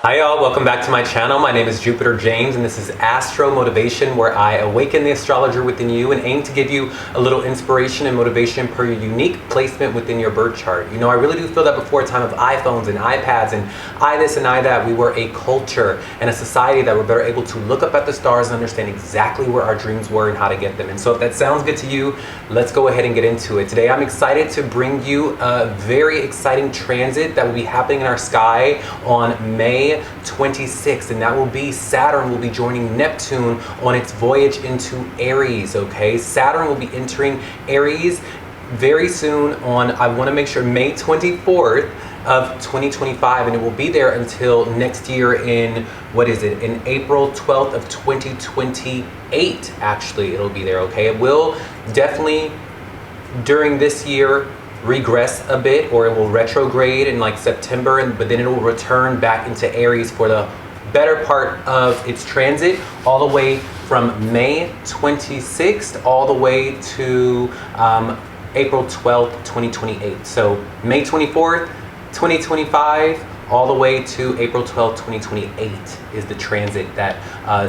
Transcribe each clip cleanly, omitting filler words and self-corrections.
Hi y'all, welcome back to my channel. My name is Jupiter James and this is Astro Motivation, where I awaken the astrologer within you and aim to give you a little inspiration and motivation per your unique placement within your birth chart. You know, I really do feel that before a time of iPhones and iPads and I this and I that, we were a culture and a society that were better able to look up at the stars and understand exactly where our dreams were and how to get them. And so if that sounds good to you, let's go ahead and get into it. Today I'm excited to bring you a very exciting transit that will be happening in our sky on May 26th, and that will be Saturn will be joining Neptune on its voyage into Aries. Okay, Saturn will be entering Aries very soon on, I want to make sure, May 24th of 2025, and it will be there until next year in, what is it, in April 12th of 2028. Actually, it'll be there. Okay, it will definitely during this year regress a bit, or it will retrograde in like September, but then it will return back into Aries for the better part of its transit, all the way from May 26th all the way to April 12th, 2028. So May 24th, 2025, all the way to April 12th, 2028 is the transit that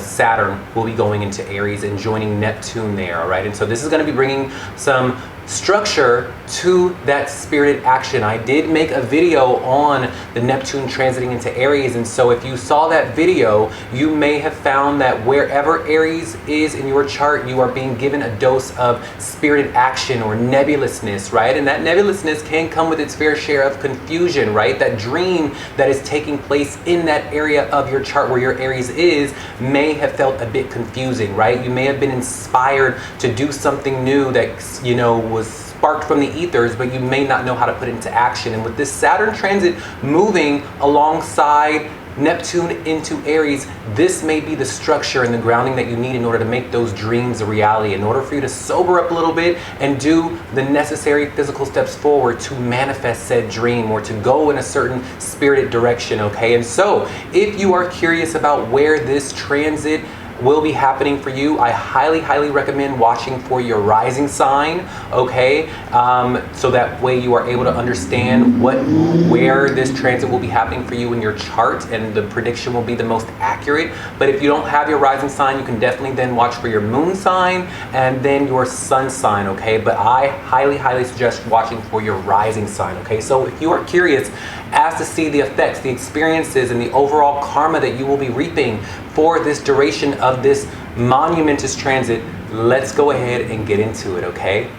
Saturn will be going into Aries and joining Neptune there, all right? And so this is going to be bringing some structure to that spirited action. I did make a video on the Neptune transiting into Aries, and so if you saw that video, you may have found that wherever Aries is in your chart, you are being given a dose of spirited action or nebulousness, right? And that nebulousness can come with its fair share of confusion, right? That dream that is taking place in that area of your chart where your Aries is may have felt a bit confusing, right? You may have been inspired to do something new that, you know, was sparked from the ethers, but you may not know how to put it into action. And with this Saturn transit moving alongside Neptune into Aries, this may be the structure and the grounding that you need in order to make those dreams a reality, in order for you to sober up a little bit and do the necessary physical steps forward to manifest said dream or to go in a certain spirited direction, okay? And so if you are curious about where this transit will be happening for you, I highly recommend watching for your rising sign, okay? So that way you are able to understand where this transit will be happening for you in your chart, and the prediction will be the most accurate. But if you don't have your rising sign, you can definitely then watch for your moon sign and then your sun sign, okay? But I highly suggest watching for your rising sign, okay? So if you are curious as to see the effects, the experiences, and the overall karma that you will be reaping for this duration of this monumentous transit, let's go ahead and get into it, okay?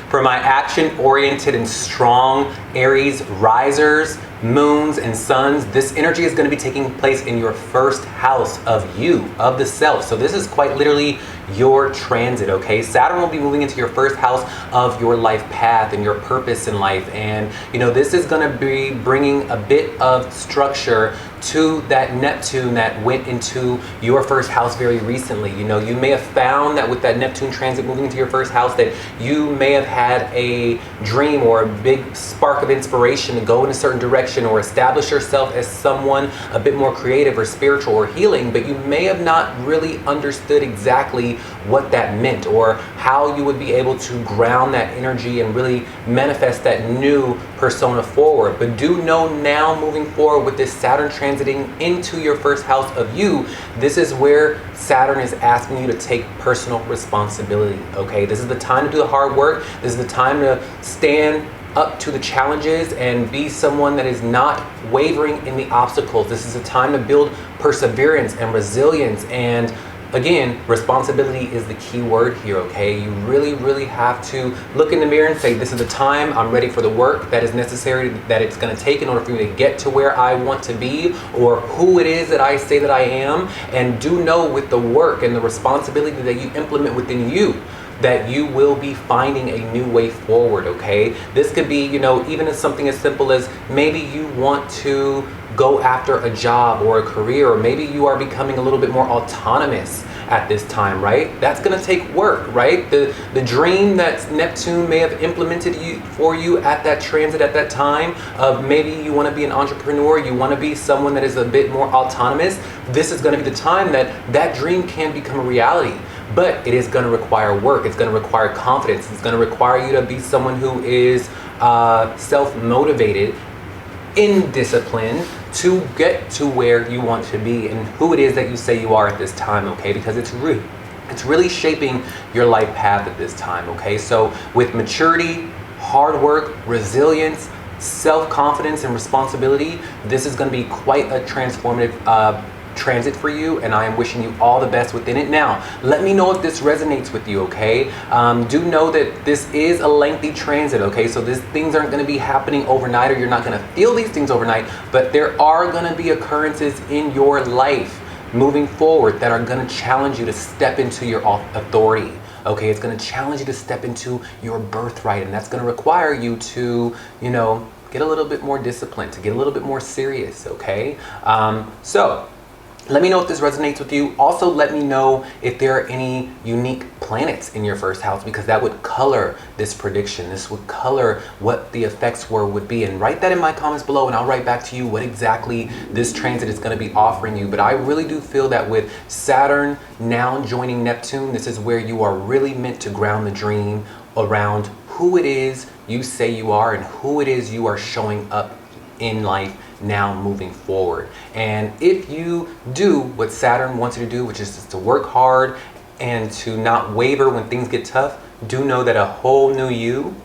For my action-oriented and strong Aries risers, moons, and suns, this energy is going to be taking place in your first house of you, of the self. So this is quite literally your transit, okay? Saturn will be moving into your first house of your life path and your purpose in life. And, you know, this is going to be bringing a bit of structure to that Neptune that went into your first house very recently. You know, you may have found that with that Neptune transit moving into your first house that you may have had a dream or a big spark of inspiration to go in a certain direction or establish yourself as someone a bit more creative or spiritual or healing, but you may have not really understood exactly what that meant or how you would be able to ground that energy and really manifest that new persona forward. But do know now, moving forward with this Saturn transiting into your first house of you, this is where Saturn is asking you to take personal responsibility, okay? This is the time to do the hard work. This is the time to stand up to the challenges and be someone that is not wavering in the obstacles. This is a time to build perseverance and resilience, and again, responsibility is the key word here, okay? You really have to look in the mirror and say, this is the time, I'm ready for the work that is necessary, that it's going to take in order for me to get to where I want to be or who it is that I say that I am. And do know with the work and the responsibility that you implement within you, that you will be finding a new way forward, okay? This could be, you know, even as something as simple as maybe you want to go after a job or a career, or maybe you are becoming a little bit more autonomous at this time, right? That's gonna take work, right? The dream that Neptune may have implemented for you at that transit at that time of maybe you wanna be an entrepreneur, you wanna be someone that is a bit more autonomous, this is gonna be the time that that dream can become a reality. But it is going to require work. It's going to require confidence. It's going to require you to be someone who is self-motivated in discipline to get to where you want to be and who it is that you say you are at this time, okay? Because it's really shaping your life path at this time, okay? So with maturity, hard work, resilience, self-confidence, and responsibility, this is going to be quite a transformative transit for you, and I am wishing you all the best within it. Now, let me know if this resonates with you, okay? Do know that this is a lengthy transit, okay? So things aren't going to be happening overnight, or you're not going to feel these things overnight, but there are going to be occurrences in your life moving forward that are going to challenge you to step into your authority. Okay, it's going to challenge you to step into your birthright, and that's going to require you to, you know, get a little bit more disciplined, to get a little bit more serious, okay? So let me know if this resonates with you. Also, let me know if there are any unique planets in your first house, because that would color this prediction. This would color what the effects would be. And write that in my comments below, and I'll write back to you what exactly this transit is going to be offering you. But I really do feel that with Saturn now joining Neptune, this is where you are really meant to ground the dream around who it is you say you are and who it is you are showing up in life now moving forward. And if you do what Saturn wants you to do, which is just to work hard and to not waver when things get tough, do know that a whole new you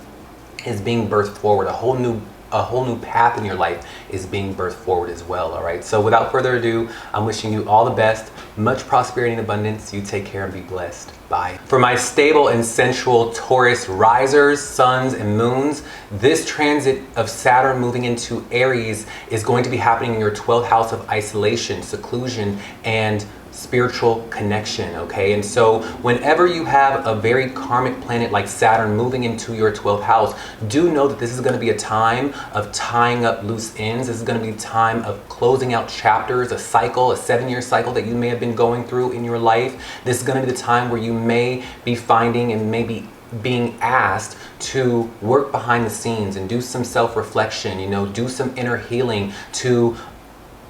is being birthed forward. A whole new path in your life is being birthed forward as well. All right, so without further ado, I'm wishing you all the best, much prosperity and abundance. You take care and be blessed. Bye. For my stable and sensual Taurus risers, suns, and moons, this transit of Saturn moving into Aries is going to be happening in your 12th house of isolation, seclusion, and spiritual connection, okay? And so whenever you have a very karmic planet like Saturn moving into your 12th house, do know that this is going to be a time of tying up loose ends. This is going to be a time of closing out chapters, a cycle, a 7-year cycle that you may have been going through in your life. This is going to be the time where you may be finding and maybe being asked to work behind the scenes and do some self-reflection, you know, do some inner healing to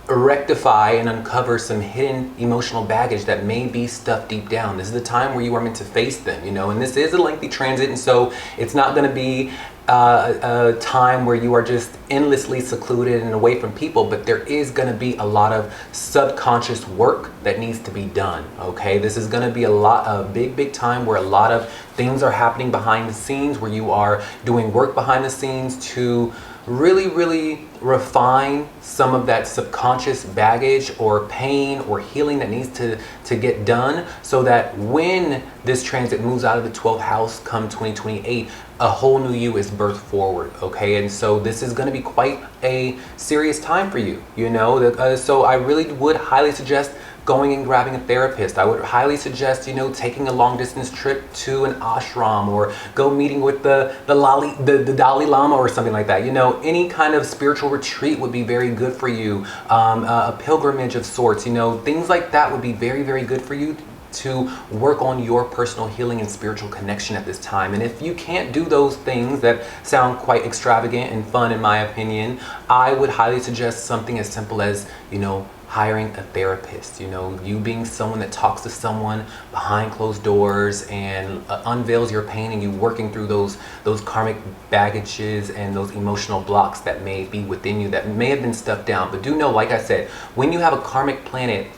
rectify and uncover some hidden emotional baggage that may be stuffed deep down. This is the time where you are meant to face them, you know, and this is a lengthy transit, and so it's not going to be a time where you are just endlessly secluded and away from people, but there is going to be a lot of subconscious work that needs to be done, okay? This is going to be a big time where a lot of things are happening behind the scenes, where you are doing work behind the scenes to really refine some of that subconscious baggage or pain or healing that needs to get done, so that when this transit moves out of the 12th house come 2028, a whole new you is birthed forward, okay? And so this is going to be quite a serious time for you, you know? So I really would highly suggest going and grabbing a therapist. I would highly suggest, you know, taking a long distance trip to an ashram, or go meeting with the Dalai Lama or something like that. You know, any kind of spiritual retreat would be very good for you. A pilgrimage of sorts, you know, things like that would be very good for you to work on your personal healing and spiritual connection at this time. And if you can't do those things that sound quite extravagant and fun, in my opinion, I would highly suggest something as simple as, you know, hiring a therapist. You know, you being someone that talks to someone behind closed doors and unveils your pain, and you working through those karmic baggages and those emotional blocks that may be within you that may have been stuffed down. But do know, like I said, when you have a karmic planet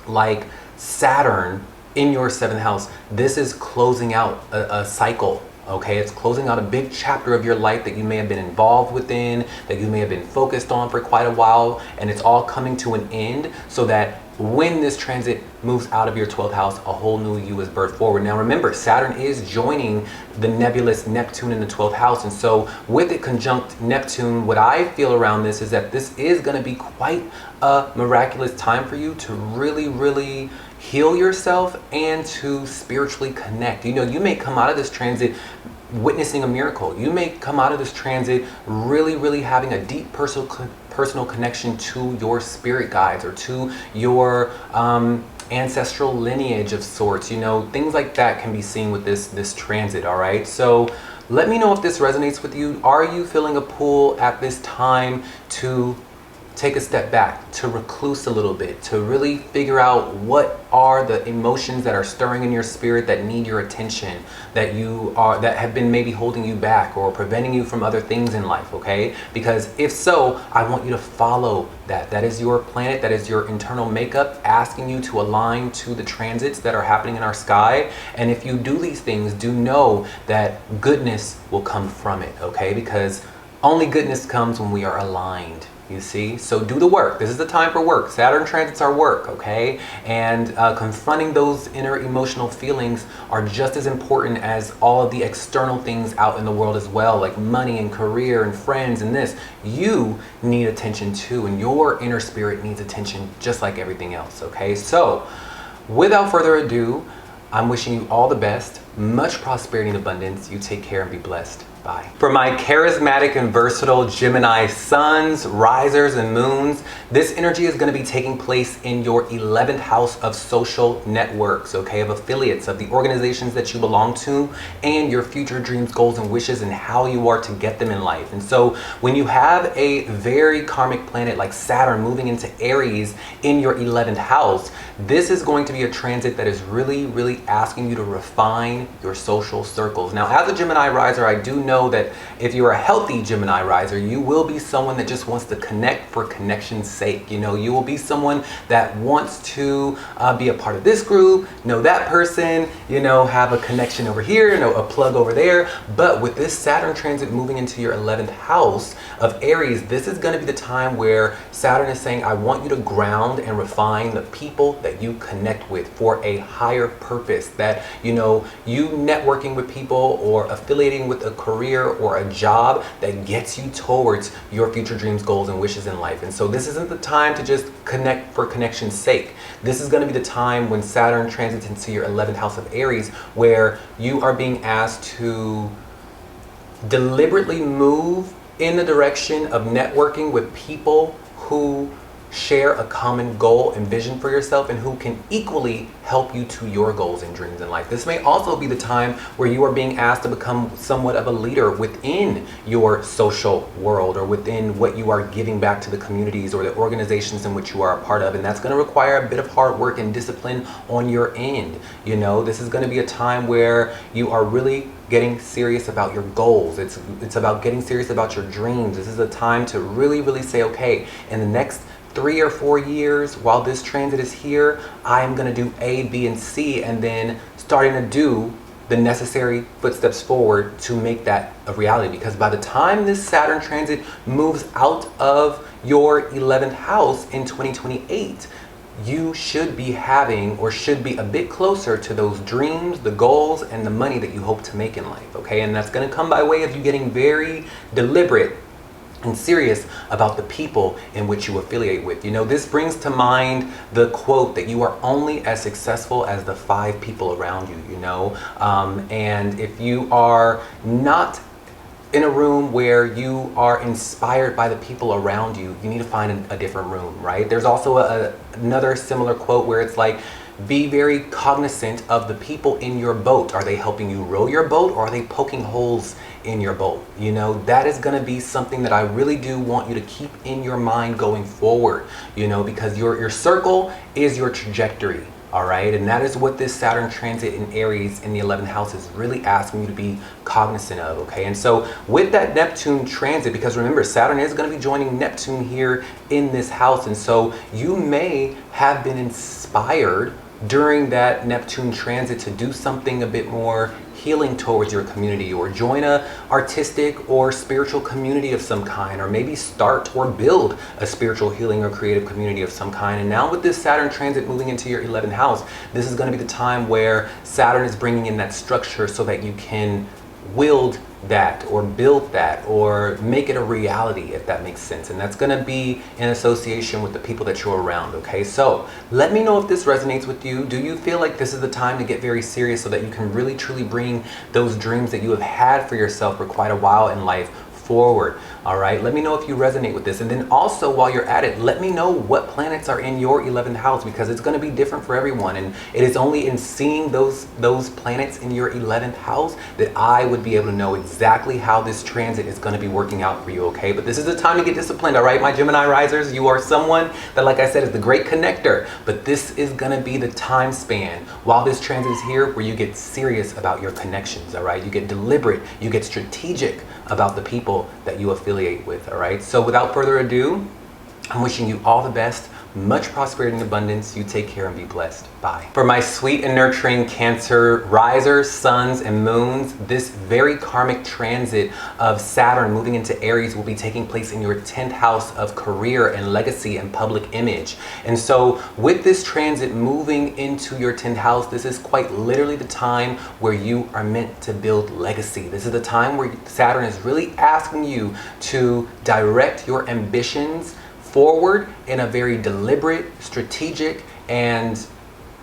like Saturn in your 7th house, this is closing out a cycle. Okay, it's closing out a big chapter of your life that you may have been involved within, that you may have been focused on for quite a while, and it's all coming to an end, so that when this transit moves out of your 12th house, a whole new you is birthed forward. Now remember, Saturn is joining the nebulous Neptune in the 12th house, and so with it conjunct Neptune, what I feel around this is that this is going to be quite a miraculous time for you to really heal yourself and to spiritually connect. You know, you may come out of this transit witnessing a miracle. You may come out of this transit really having a deep personal connection to your spirit guides, or to your ancestral lineage of sorts. You know, things like that can be seen with this transit. All right, so let me know if this resonates with you. Are you feeling a pull at this time to take a step back, to recluse a little bit, to really figure out what are the emotions that are stirring in your spirit that need your attention, that have been maybe holding you back or preventing you from other things in life, okay? Because if so, I want you to follow that. That is your planet, that is your internal makeup asking you to align to the transits that are happening in our sky. And if you do these things, do know that goodness will come from it, okay? Because only goodness comes when we are aligned. You see? So do the work. This is the time for work. Saturn transits are work, okay? And confronting those inner emotional feelings are just as important as all of the external things out in the world as well, like money and career and friends and this. You need attention too, and your inner spirit needs attention just like everything else, okay? So without further ado, I'm wishing you all the best, much prosperity and abundance. You take care and be blessed. Bye. For my charismatic and versatile Gemini suns, risers, and moons, this energy is going to be taking place in your 11th house of social networks, okay, of affiliates, of the organizations that you belong to, and your future dreams, goals, and wishes, and how you are to get them in life. And so when you have a very karmic planet like Saturn moving into Aries in your 11th house, this is going to be a transit that is really, really asking you to refine your social circles. Now, as a Gemini riser, I do know that if you're a healthy Gemini riser, you will be someone that just wants to connect for connection's sake. You know, you will be someone that wants to be a part of this group, know that person, you know, have a connection over here, know a plug over there. But with this Saturn transit moving into your 11th house of Aries, this is going to be the time where Saturn is saying, I want you to ground and refine the people that you connect with for a higher purpose. That, you know, you networking with people or affiliating with a career or a job that gets you towards your future dreams, goals, and wishes in life. And so this isn't the time to just connect for connection's sake. This is going to be the time when Saturn transits into your 11th house of Aries, where you are being asked to deliberately move in the direction of networking with people who share a common goal and vision for yourself and who can equally help you to your goals and dreams in life. This may also be the time where you are being asked to become somewhat of a leader within your social world or within what you are giving back to the communities or the organizations in which you are a part of. And that's going to require a bit of hard work and discipline on your end. You know, this is going to be a time where you are really getting serious about your goals. It's about getting serious about your dreams. This is a time to really, really say, okay, in the next 3 or 4 years while this transit is here, I am going to do A, B, and C, and then starting to do the necessary footsteps forward to make that a reality. Because by the time this Saturn transit moves out of your 11th house in 2028, you should be having, or should be a bit closer to those dreams, the goals, and the money that you hope to make in life, okay? And that's going to come by way of you getting very deliberate and serious about the people in which you affiliate with. You know, this brings to mind the quote that you are only as successful as the 5 people around you, you know? And if you are not in a room where you are inspired by the people around you, you need to find a different room, right? There's also another similar quote where it's like, be very cognizant of the people in your boat. Are they helping you row your boat, or are they poking holes in your boat? You know, that is going to be something that I really do want you to keep in your mind going forward, you know, because your circle is your trajectory. All right, and that is what this Saturn transit in Aries in the 11th house is really asking you to be cognizant of, okay? And so with that Neptune transit, because remember, Saturn is going to be joining Neptune here in this house, and so you may have been inspired during that Neptune transit to do something a bit more healing towards your community, or join a artistic or spiritual community of some kind, or maybe start or build a spiritual healing or creative community of some kind. And now with this Saturn transit moving into your 11th house, this is going to be the time where Saturn is bringing in that structure so that you can wield that or build that or make it a reality, if that makes sense. And that's going to be in association with the people that you're around, okay? So let me know if this resonates with you. Do you feel like this is the time to get very serious so that you can really truly bring those dreams that you have had for yourself for quite a while in life forward. All right, let me know if you resonate with this. And then also, while you're at it, let me know what planets are in your 11th house, because it's going to be different for everyone. And it is only in seeing those planets in your 11th house that I would be able to know exactly how this transit is going to be working out for you, okay? But this is the time to get disciplined, all right, my Gemini risers? You are someone that, like I said, is the great connector. But this is going to be the time span while this transit is here where you get serious about your connections, all right? You get deliberate, you get strategic about the people that you affiliate with, all right? So without further ado, I'm wishing you all the best, much prosperity and abundance. You take care and be blessed. Bye. For my sweet and nurturing Cancer risers, suns, and moons, this very karmic transit of Saturn moving into Aries will be taking place in your 10th house of career and legacy and public image. And so with this transit moving into your 10th house, this is quite literally the time where you are meant to build legacy. This is the time where Saturn is really asking you to direct your ambitions forward in a very deliberate, strategic, and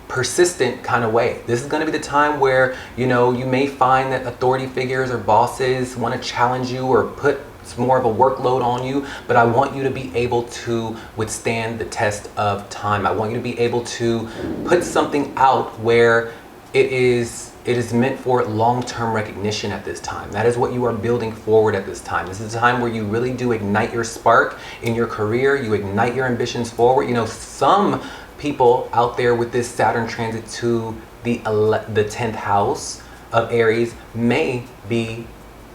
persistent kind of way. This is going to be the time where, you know, you may find that authority figures or bosses want to challenge you or put more of a workload on you, but I want you to be able to withstand the test of time. I want you to be able to put something out where it is meant for long-term recognition at this time. That is what you are building forward at this time. This is a time where you really do ignite your spark in your career. You ignite your ambitions forward. You know, some people out there with this Saturn transit to the 10th house of Aries may be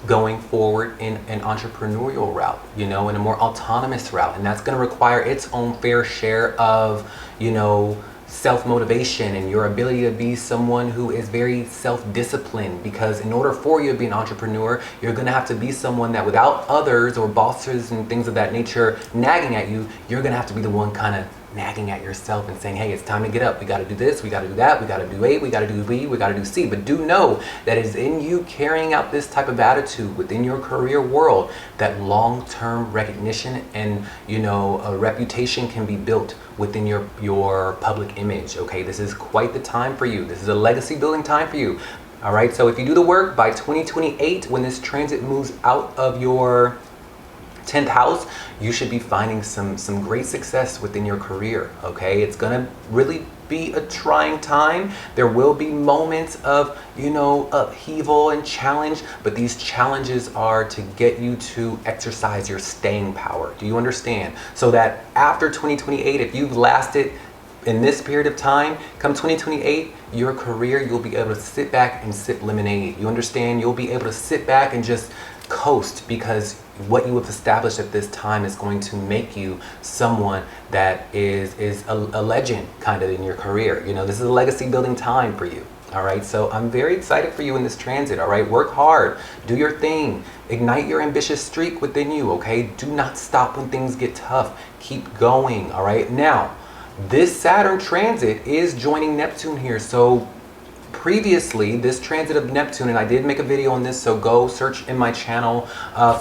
going forward in an entrepreneurial route, you know, in a more autonomous route. And that's going to require its own fair share of, you know, self-motivation and your ability to be someone who is very self-disciplined, because in order for you to be an entrepreneur, you're going to have to be someone that, without others or bosses and things of that nature nagging at you, you're going to have to be the one kind of nagging at yourself and saying, hey, it's time to get up. We got to do this, we got to do that, we got to do A, we got to do B, we got to do C. But do know that it's in you carrying out this type of attitude within your career world that long-term recognition and, you know, a reputation can be built within your public image. Okay, this is quite the time for you. This is a legacy building time for you. All right, so if you do the work by 2028, when this transit moves out of your 10th house, you should be finding some great success within your career. Okay, it's gonna really be a trying time. There will be moments of, you know, upheaval and challenge, but these challenges are to get you to exercise your staying power. Do you understand? So that after 2028, if you've lasted in this period of time, come 2028, your career, you'll be able to sit back and sip lemonade. You understand? You'll be able to sit back and just coast, because what you have established at this time is going to make you someone that is a legend kind of in your career. You know, this is a legacy building time for you. All right, so I'm very excited for you in this transit. All right, work hard, do your thing, ignite your ambitious streak within you. Okay, do not stop when things get tough. Keep going. All right, now this Saturn transit is joining Neptune here. So previously, this transit of Neptune, and I did make a video on this, so go search in my channel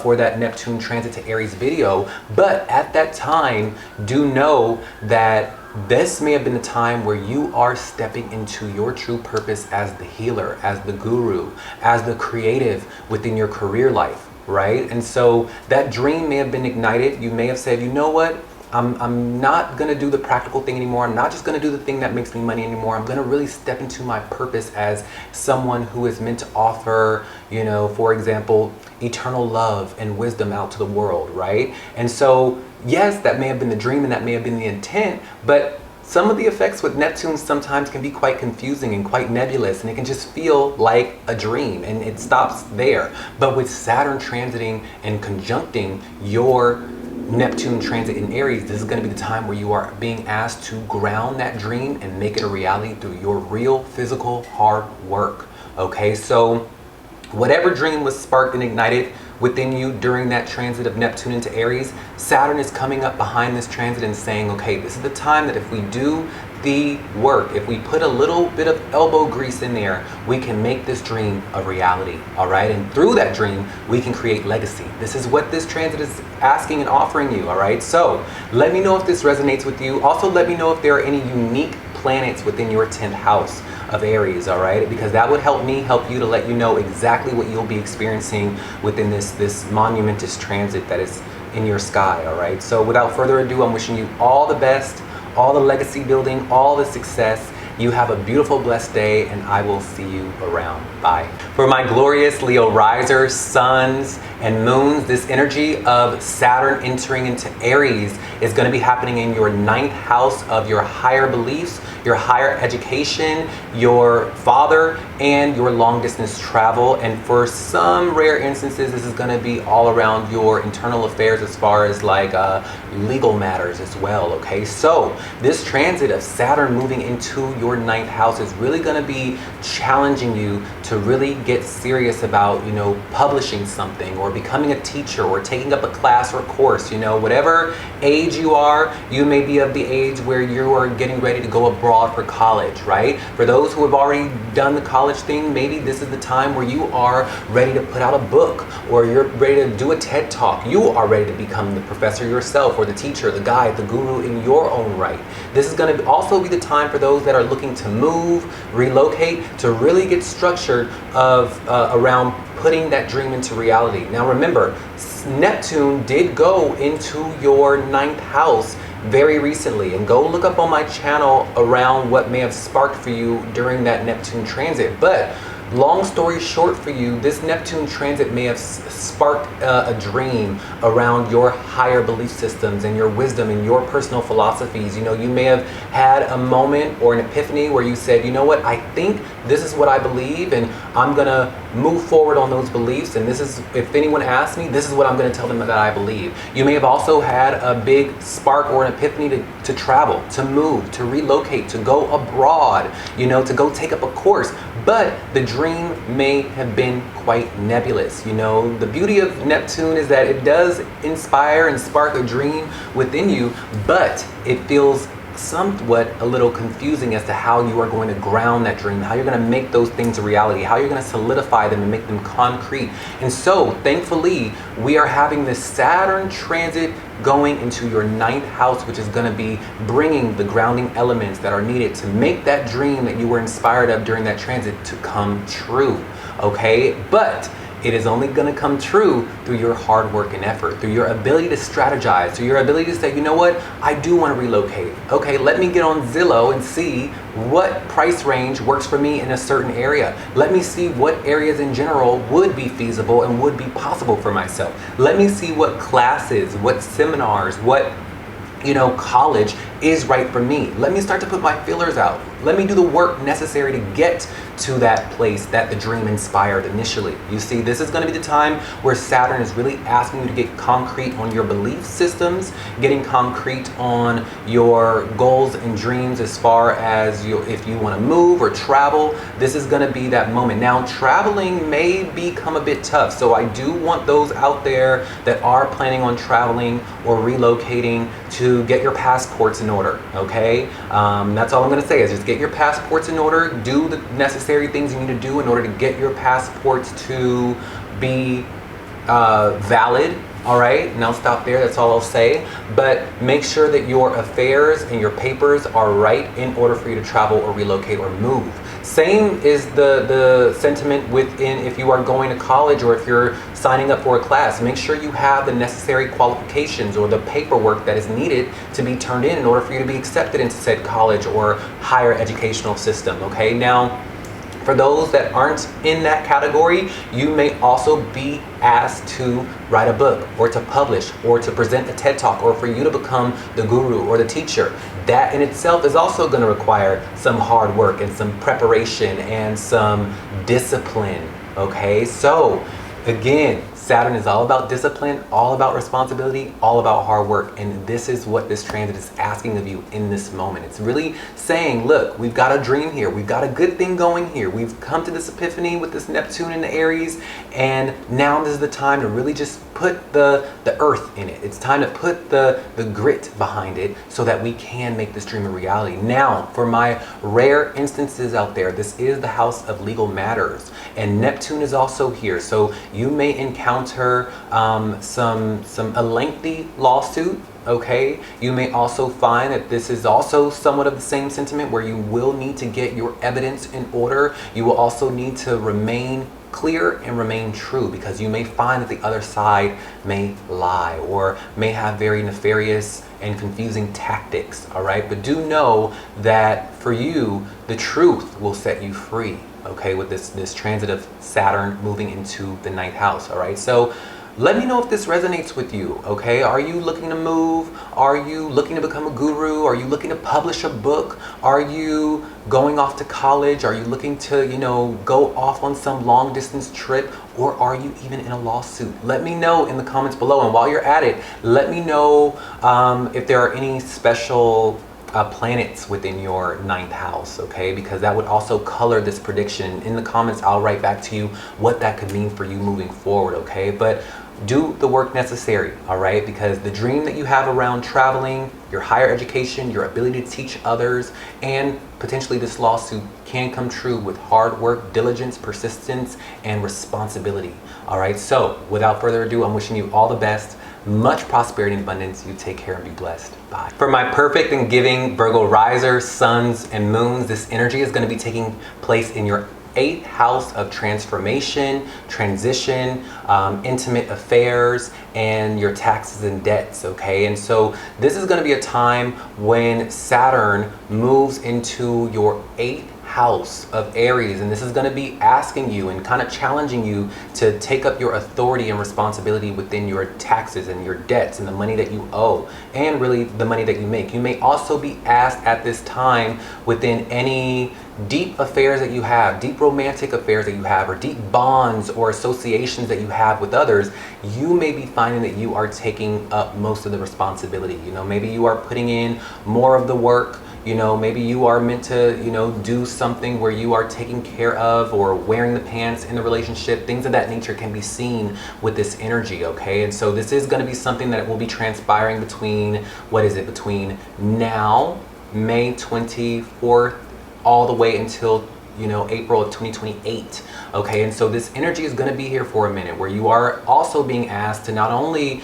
for that Neptune transit to Aries video. But at that time, do know that this may have been the time where you are stepping into your true purpose as the healer, as the guru, as the creative within your career life, right? And so that dream may have been ignited. You may have said, you know what? I'm not going to do the practical thing anymore. I'm not just going to do the thing that makes me money anymore. I'm going to really step into my purpose as someone who is meant to offer, you know, for example, eternal love and wisdom out to the world, right? And so, yes, that may have been the dream and that may have been the intent, but some of the effects with Neptune sometimes can be quite confusing and quite nebulous, and it can just feel like a dream, and it stops there. But with Saturn transiting and conjuncting your Neptune transit in Aries, this is going to be the time where you are being asked to ground that dream and make it a reality through your real physical hard work. Okay, so whatever dream was sparked and ignited within you during that transit of Neptune into Aries, Saturn is coming up behind this transit and saying, okay, this is the time that if we do the work, if we put a little bit of elbow grease in there, we can make this dream a reality. All right, and through that dream we can create legacy. This is what this transit is asking and offering you. All right, so let me know if this resonates with you. Also, let me know if there are any unique planets within your 10th house of Aries, all right? Because that would help me help you to let you know exactly what you'll be experiencing within this monumentous transit that is in your sky, all right? So without further ado, I'm wishing you all the best, all the legacy building, all the success. You have a beautiful, blessed day, and I will see you around. Bye. For my glorious Leo risers, suns, and moons, this energy of Saturn entering into Aries is going to be happening in your 9th house of your higher beliefs, your higher education, your father, and your long distance travel. And for some rare instances, this is going to be all around your internal affairs as far as like legal matters as well, okay? So this transit of Saturn moving into your 9th house is really going to be challenging you to really get serious about, you know, publishing something or becoming a teacher or taking up a class or course. You know, whatever age you are, you may be of the age where you are getting ready to go abroad for college, right? For those who have already done the college thing, maybe this is the time where you are ready to put out a book, or you're ready to do a TED Talk. You are ready to become the professor yourself, or the teacher, the guide, the guru in your own right. This is going to also be the time for those that are looking to move, relocate, to really get structured around putting that dream into reality. Now remember, Neptune did go into your 9th house very recently, and go look up on my channel around what may have sparked for you during that Neptune transit. But long story short for you, this Neptune transit may have sparked a dream around your higher belief systems and your wisdom and your personal philosophies. You know, you may have had a moment or an epiphany where you said, you know what, I think this is what I believe, and I'm gonna move forward on those beliefs, and this is, if anyone asks me, this is what I'm gonna tell them that I believe. You may have also had a big spark or an epiphany to travel, to move, to relocate, to go abroad, you know, to go take up a course. But the dream may have been quite nebulous. You know, the beauty of Neptune is that it does inspire and spark a dream within you, but it feels somewhat a little confusing as to how you are going to ground that dream, how you're going to make those things a reality, how you're going to solidify them and make them concrete. And so thankfully we are having this Saturn transit going into your 9th house, which is going to be bringing the grounding elements that are needed to make that dream that you were inspired of during that transit to come true, okay? But it is only going to come true through your hard work and effort, through your ability to strategize, through your ability to say, you know what, I do want to relocate. Okay, let me get on Zillow and see what price range works for me in a certain area. Let me see what areas in general would be feasible and would be possible for myself. Let me see what classes, what seminars, what, you know, college is right for me. Let me start to put my feelers out. Let me do the work necessary to get to that place that the dream inspired initially. You see, this is going to be the time where Saturn is really asking you to get concrete on your belief systems, getting concrete on your goals and dreams as far as if you want to move or travel. This is going to be that moment. Now, traveling may become a bit tough, so I do want those out there that are planning on traveling or relocating to get your passports in order, okay? That's all I'm going to say, is just get your passports in order, do the necessary things you need to do in order to get your passports to be valid, all right? And I'll stop there, that's all I'll say. But make sure that your affairs and your papers are right in order for you to travel or relocate or move. Same is the sentiment within if you are going to college or if you're signing up for a class. Make sure you have the necessary qualifications or the paperwork that is needed to be turned in order for you to be accepted into said college or higher educational system, okay? Now, for those that aren't in that category, you may also be asked to write a book or to publish or to present a TED Talk or for you to become the guru or the teacher. That in itself is also going to require some hard work and some preparation and some discipline, okay? So again, Saturn is all about discipline, all about responsibility, all about hard work. And this is what this transit is asking of you in this moment. It's really saying, look, we've got a dream here. We've got a good thing going here. We've come to this epiphany with this Neptune in the Aries. And now this is the time to really just put the earth in it. It's time to put the grit behind it so that we can make this dream a reality. Now, for my rare instances out there, this is the house of legal matters. And Neptune is also here. So you may encounter a lengthy lawsuit okay? You may also find that this is also somewhat of the same sentiment where you will need to get your evidence in order. You will also need to remain clear and remain true, because you may find that the other side may lie or may have very nefarious and confusing tactics, all right? But do know that for you, the truth will set you free, okay, with this transit of Saturn moving into the 9th house, all right? So let me know if this resonates with you, okay? Are you looking to move? Are you looking to become a guru? Are you looking to publish a book? Are you going off to college? Are you looking to, you know, go off on some long distance trip? Or are you even in a lawsuit? Let me know in the comments below. And while you're at it, let me know if there are any special planets within your 9th house, okay? Because that would also color this prediction. In the comments, I'll write back to you what that could mean for you moving forward, okay? But do the work necessary, all right? Because the dream that you have around traveling, your higher education, your ability to teach others, and potentially this lawsuit can come true with hard work, diligence, persistence, and responsibility, all right? So without further ado, I'm wishing you all the best. Much prosperity and abundance. You take care and be blessed. Bye. For my perfect and giving Virgo risers, suns, and moons, this energy is going to be taking place in your 8th house of transformation, transition, intimate affairs, and your taxes and debts, okay? And so this is going to be a time when Saturn moves into your 8th house of Aries, and this is going to be asking you and kind of challenging you to take up your authority and responsibility within your taxes and your debts and the money that you owe, and really the money that you make. You may also be asked at this time within any deep affairs that you have, deep romantic affairs that you have, or deep bonds or associations that you have with others. You may be finding that you are taking up most of the responsibility. You know, maybe you are putting in more of the work. You know, maybe you are meant to, you know, do something where you are taking care of or wearing the pants in the relationship. Things of that nature can be seen with this energy, okay? And so this is going to be something that will be transpiring between, what is it, between now, May 24th, all the way until, you know, April of 2028, okay? And so this energy is going to be here for a minute, where you are also being asked to not only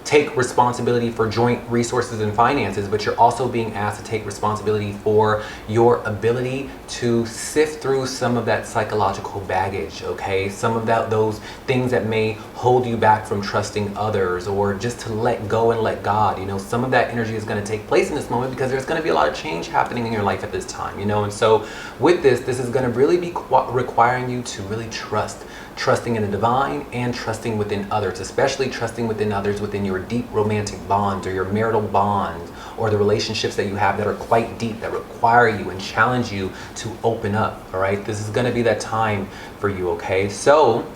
take responsibility for joint resources and finances, but you're also being asked to take responsibility for your ability to sift through some of that psychological baggage, okay? Some of those things that may hold you back from trusting others, or just to let go and let God. You know, some of that energy is going to take place in this moment because there's going to be a lot of change happening in your life at this time, you know? And so with this is going to really be requiring you to really trusting in the divine and trusting within others, especially trusting within others within your deep romantic bonds or your marital bonds, or the relationships that you have that are quite deep, that require you and challenge you to open up, all right? This is going to be that time for you, okay? So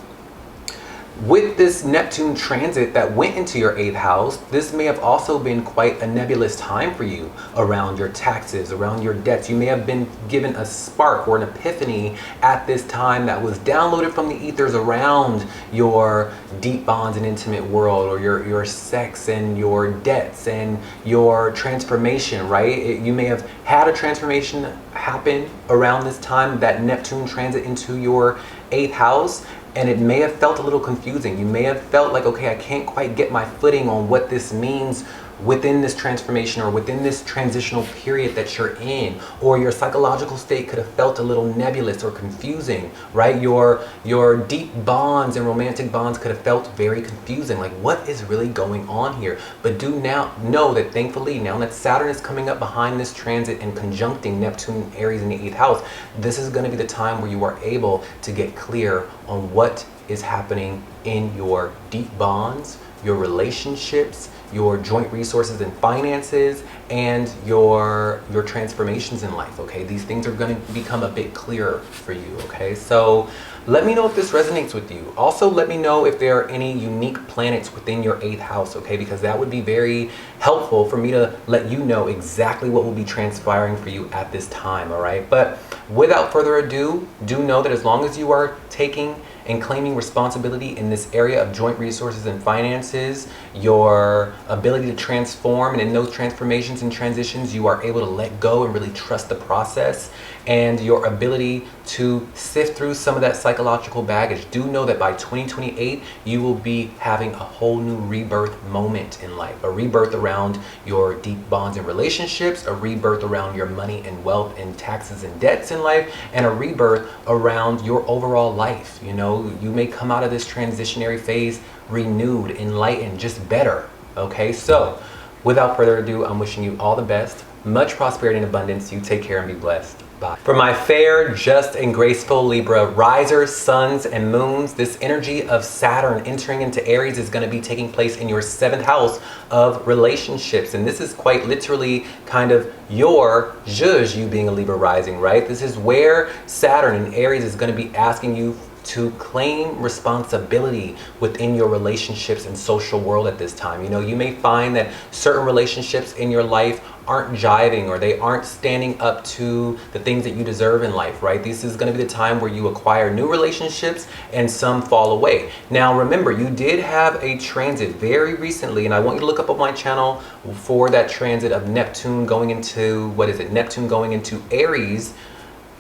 with this Neptune transit that went into your 8th house, this may have also been quite a nebulous time for you around your taxes, around your debts. You may have been given a spark or an epiphany at this time that was downloaded from the ethers around your deep bonds and intimate world, or your sex and your debts and your transformation, right? You may have had a transformation happen around this time, that Neptune transit into your 8th house, and it may have felt a little confusing. You may have felt like, okay, I can't quite get my footing on what this means within this transformation or within this transitional period that you're in, or your psychological state could have felt a little nebulous or confusing, right? Your deep bonds and romantic bonds could have felt very confusing, like what is really going on here? But do now know that thankfully, now that Saturn is coming up behind this transit and conjuncting Neptune, Aries in the 8th house, this is going to be the time where you are able to get clear on what is happening in your deep bonds, your relationships, your joint resources and finances, and your transformations in life, okay? These things are going to become a bit clearer for you, okay? So let me know if this resonates with you. Also, let me know if there are any unique planets within your 8th house, okay? Because that would be very helpful for me to let you know exactly what will be transpiring for you at this time, all right? But without further ado, do know that as long as you are taking and claiming responsibility in this area of joint resources and finances, your ability to transform, and in those transformations and transitions, you are able to let go and really trust the process, and your ability to sift through some of that psychological baggage. Do know that by 2028, you will be having a whole new rebirth moment in life, a rebirth around your deep bonds and relationships, a rebirth around your money and wealth and taxes and debts in life, and a rebirth around your overall life. You know, you may come out of this transitionary phase renewed, enlightened, just better. Okay, so without further ado, I'm wishing you all the best, much prosperity and abundance. You take care and be blessed. Bye. For my fair, just, and graceful Libra risers, suns, and moons, this energy of Saturn entering into Aries is going to be taking place in your 7th house of relationships. And this is quite literally kind of your zhuzh, you being a Libra rising, right? This is where Saturn in Aries is going to be asking you to claim responsibility within your relationships and social world at this time. You know, you may find that certain relationships in your life aren't jiving, or they aren't standing up to the things that you deserve in life, right? This is going to be the time where you acquire new relationships and some fall away. Now remember, you did have a transit very recently, and I want you to look up on my channel for that transit of Neptune going into, what is it? Neptune going into Aries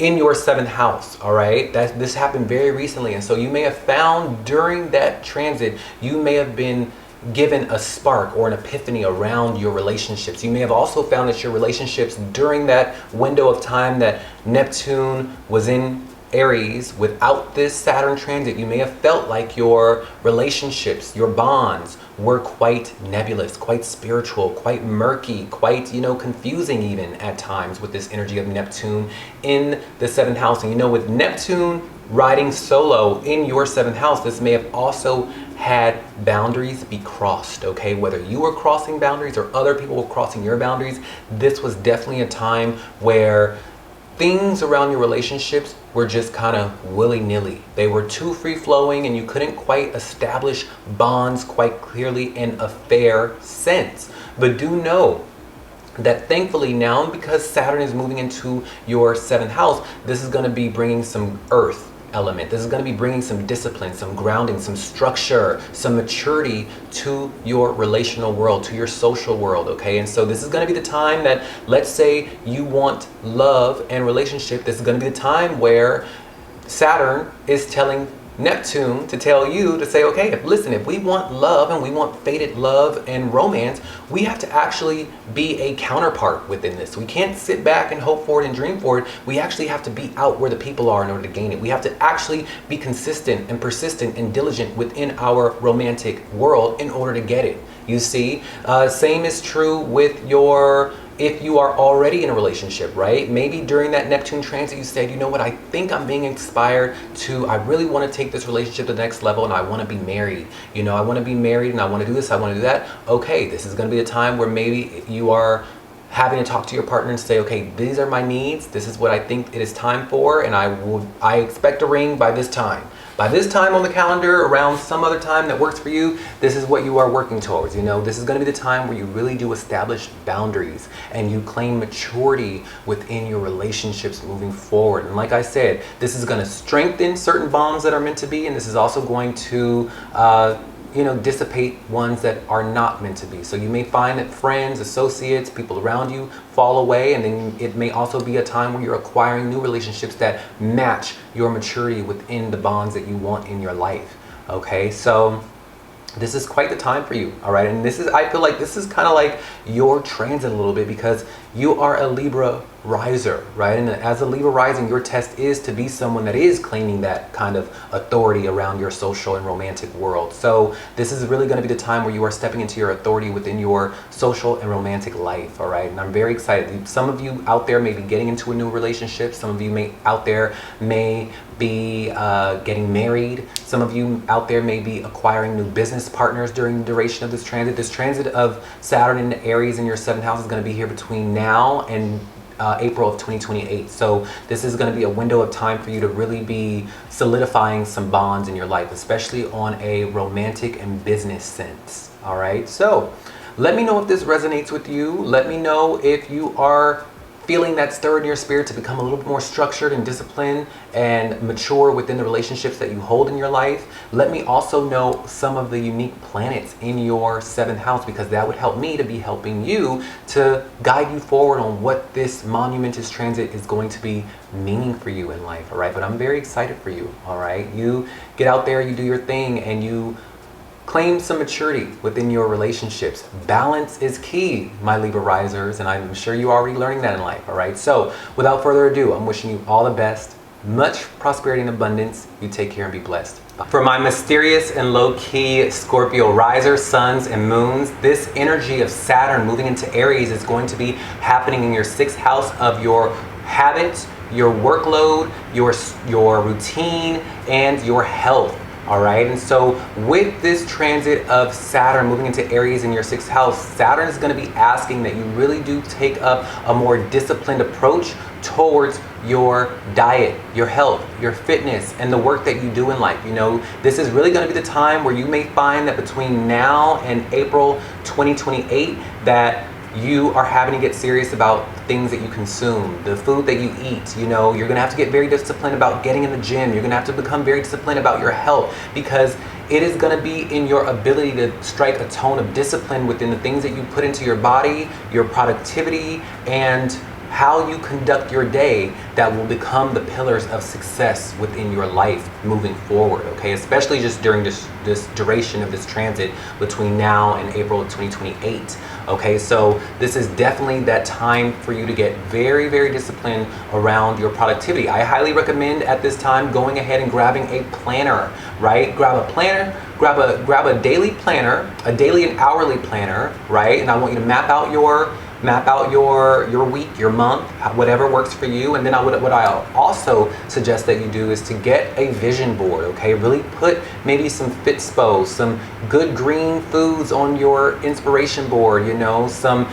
in your 7th house. All right, this happened very recently, and so you may have found during that transit, you may have been given a spark or an epiphany around your relationships. You may have also found that your relationships during that window of time that Neptune was in Aries, without this Saturn transit, you may have felt like your relationships, your bonds were quite nebulous, quite spiritual, quite murky, quite, you know, confusing even at times with this energy of Neptune in the 7th house. And you know, with Neptune riding solo in your 7th house, this may have also had boundaries be crossed, okay? Whether you were crossing boundaries or other people were crossing your boundaries, this was definitely a time where things around your relationships were just kind of willy-nilly. They were too free-flowing, and you couldn't quite establish bonds quite clearly in a fair sense. But do know that thankfully now, because Saturn is moving into your 7th house, this is going to be bringing some earth element. This is going to be bringing some discipline, some grounding, some structure, some maturity to your relational world, to your social world, okay? And so this is going to be the time that, let's say you want love and relationship, this is going to be the time where Saturn is telling Neptune to tell you to say, okay, listen, if we want love and we want fated love and romance, we have to actually be a counterpart within this. We can't sit back and hope for it and dream for it. We actually have to be out where the people are in order to gain it. We have to actually be consistent and persistent and diligent within our romantic world in order to get it. You see, same is true with your, if you are already in a relationship, right? Maybe during that Neptune transit, you said, you know what, I think I'm being inspired to, I really want to take this relationship to the next level, and I want to be married. You know, I want to be married, and I want to do this, I want to do that. Okay, this is going to be a time where maybe you are having to talk to your partner and say, okay, these are my needs, this is what I think it is time for, and I expect a ring by this time. By this time on the calendar, around some other time that works for you, this is what you are working towards. You know, this is going to be the time where you really do establish boundaries and you claim maturity within your relationships moving forward. And like I said, this is going to strengthen certain bonds that are meant to be, and this is also going to you know, dissipate ones that are not meant to be. So you may find that friends, associates, people around you fall away, and then it may also be a time where you're acquiring new relationships that match your maturity within the bonds that you want in your life. Okay, so this is quite the time for you, all right? And this is, I feel like this is kind of like your transit a little bit, because you are a Libra riser, right? And as a Libra rising, your test is to be someone that is claiming that kind of authority around your social and romantic world. So this is really going to be the time where you are stepping into your authority within your social and romantic life, all right? And I'm very excited. Some of you out there may be getting into a new relationship. Some of you out there may be getting married. Some of you out there may be acquiring new business partners during the duration of this transit. This transit of Saturn in Aries in your 7th house is going to be here between now and April of 2028. So this is going to be a window of time for you to really be solidifying some bonds in your life, especially on a romantic and business sense. All right, so let me know if this resonates with you. Let me know if you are feeling that stir in your spirit to become a little bit more structured and disciplined and mature within the relationships that you hold in your life, let me also know some of the unique planets in your 7th house, because that would help me to be helping you to guide you forward on what this monumentous transit is going to be meaning for you in life. All right, but I'm very excited for you. All right, you get out there, you do your thing, and you claim some maturity within your relationships. Balance is key, my Libra risers, and I'm sure you're already learning that in life, all right? So without further ado, I'm wishing you all the best, much prosperity and abundance. You take care and be blessed. Bye. For my mysterious and low-key Scorpio risers, suns, and moons, this energy of Saturn moving into Aries is going to be happening in your 6th house of your habits, your workload, your routine, and your health. All right, and so with this transit of Saturn moving into Aries in your 6th house, Saturn is going to be asking that you really do take up a more disciplined approach towards your diet, your health, your fitness, and the work that you do in life. You know, this is really going to be the time where you may find that between now and April 2028 that you are having to get serious about things that you consume, the food that you eat. You know, you're gonna have to get very disciplined about getting in the gym. You're gonna have to become very disciplined about your health, because it is gonna be in your ability to strike a tone of discipline within the things that you put into your body, your productivity, and how you conduct your day that will become the pillars of success within your life moving forward, okay? Especially just during this duration of this transit between now and April of 2028, okay? So this is definitely that time for you to get very, very disciplined around your productivity. I highly recommend at this time going ahead and grabbing a planner, right? Grab a planner, grab a daily planner, a daily and hourly planner, right? And I want you to map out your week, your month, whatever works for you. And then what I also suggest that you do is to get a vision board, okay? Really put maybe some Fitspo, some good green foods on your inspiration board, you know, some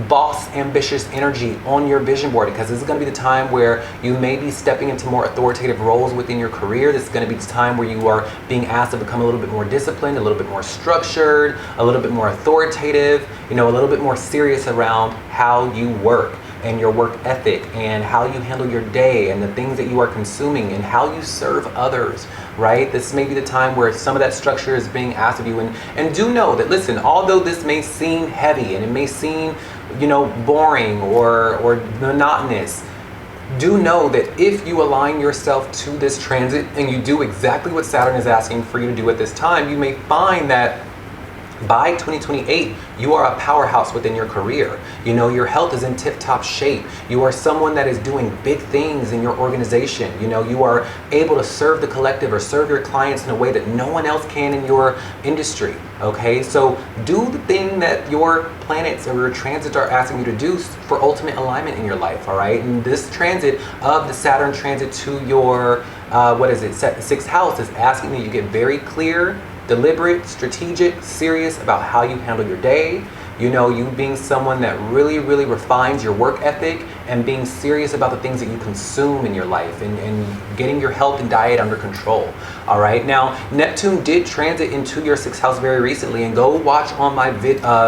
boss ambitious energy on your vision board, because this is going to be the time where you may be stepping into more authoritative roles within your career. This is going to be the time where you are being asked to become a little bit more disciplined, a little bit more structured, a little bit more authoritative, you know, a little bit more serious around how you work and your work ethic and how you handle your day and the things that you are consuming and how you serve others, right? This may be the time where some of that structure is being asked of you. And do know that, listen, although this may seem heavy and it may seem, you know, boring or monotonous, do know that if you align yourself to this transit and you do exactly what Saturn is asking for you to do at this time, you may find that by 2028, you are a powerhouse within your career. You know, your health is in tip-top shape. You are someone that is doing big things in your organization. You know, you are able to serve the collective or serve your clients in a way that no one else can in your industry, okay? So do the thing that your planets or your transits are asking you to do for ultimate alignment in your life, all right? And this transit of the Saturn transit to your, 6th house is asking that you get very clear, deliberate, strategic, serious about how you handle your day. You know, you being someone that really, really refines your work ethic and being serious about the things that you consume in your life and getting your health and diet under control. All right. Now, Neptune did transit into your 6th house very recently, and go watch on my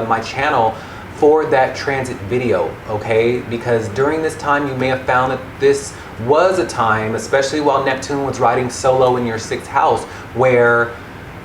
my channel for that transit video, okay? Because during this time, you may have found that this was a time, especially while Neptune was riding solo in your 6th house, where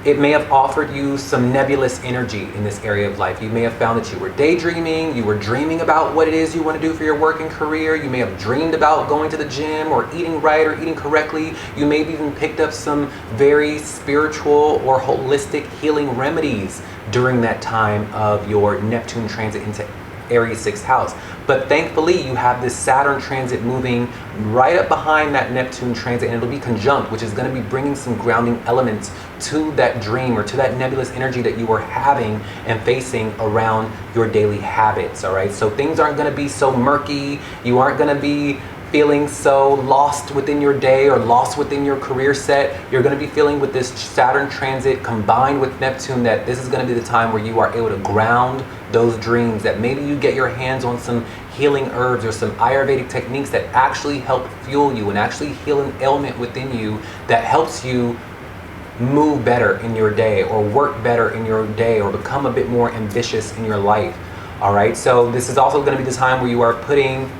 it may have offered you some nebulous energy in this area of life. You may have found that you were daydreaming, you were dreaming about what it is you want to do for your work and career. You may have dreamed about going to the gym or eating right or eating correctly. You may have even picked up some very spiritual or holistic healing remedies during that time of your Neptune transit into Aries 6th house. But thankfully, you have this Saturn transit moving right up behind that Neptune transit, and it'll be conjunct, which is going to be bringing some grounding elements to that dream or to that nebulous energy that you are having and facing around your daily habits, all right? So things aren't going to be so murky. You aren't going to be feeling so lost within your day or lost within your career set. You're going to be feeling with this Saturn transit combined with Neptune that this is going to be the time where you are able to ground those dreams, that maybe you get your hands on some healing herbs or some Ayurvedic techniques that actually help fuel you and actually heal an ailment within you that helps you move better in your day or work better in your day or become a bit more ambitious in your life. All right, so this is also going to be the time where you are putting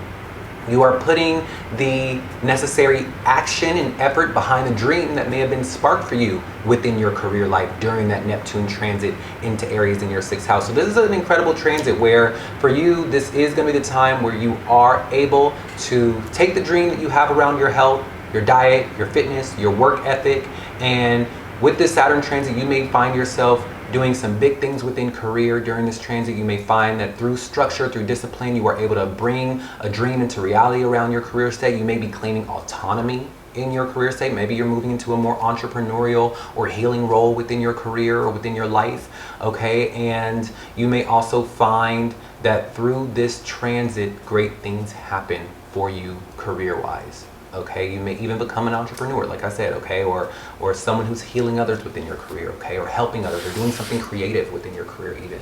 You are putting the necessary action and effort behind the dream that may have been sparked for you within your career life during that Neptune transit into Aries in your 6th house. So this is an incredible transit where for you, this is going to be the time where you are able to take the dream that you have around your health, your diet, your fitness, your work ethic, and with this Saturn transit, you may find yourself doing some big things within career during this transit. You may find that through structure, through discipline, you are able to bring a dream into reality around your career state. You may be claiming autonomy in your career state. Maybe you're moving into a more entrepreneurial or healing role within your career or within your life, okay? And you may also find that through this transit, great things happen for you career-wise. Okay, you may even become an entrepreneur, like I said, okay, or someone who's healing others within your career, okay, or helping others, or doing something creative within your career even.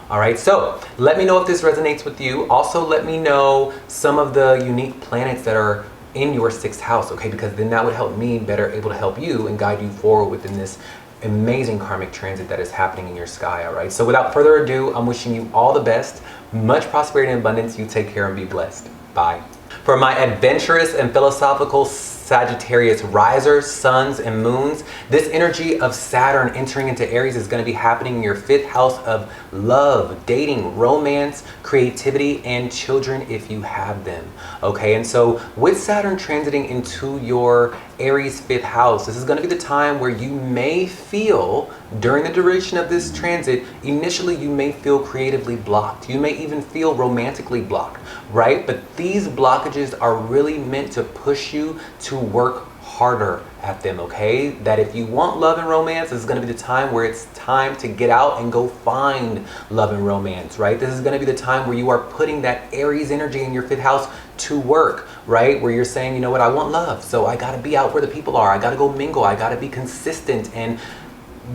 All right, so let me know if this resonates with you. Also, let me know some of the unique planets that are in your 6th house, okay, because then that would help me better able to help you and guide you forward within this amazing karmic transit that is happening in your sky. All right, so without further ado, I'm wishing you all the best, much prosperity and abundance. You take care and be blessed. Bye. For my adventurous and philosophical Sagittarius risers, suns, and moons, this energy of Saturn entering into Aries is going to be happening in your 5th house of love, dating, romance, creativity, and children if you have them. Okay, and so with Saturn transiting into your Aries 5th house, this is going to be the time where you may feel, during the duration of this transit, initially you may feel creatively blocked. You may even feel romantically blocked, right? But these blockages are really meant to push you to work harder at them, okay? That if you want love and romance, this is going to be the time where it's time to get out and go find love and romance, right? This is going to be the time where you are putting that Aries energy in your 5th house to work, right? Where you're saying, you know what, I want love, so I got to be out where the people are. I got to go mingle. I got to be consistent and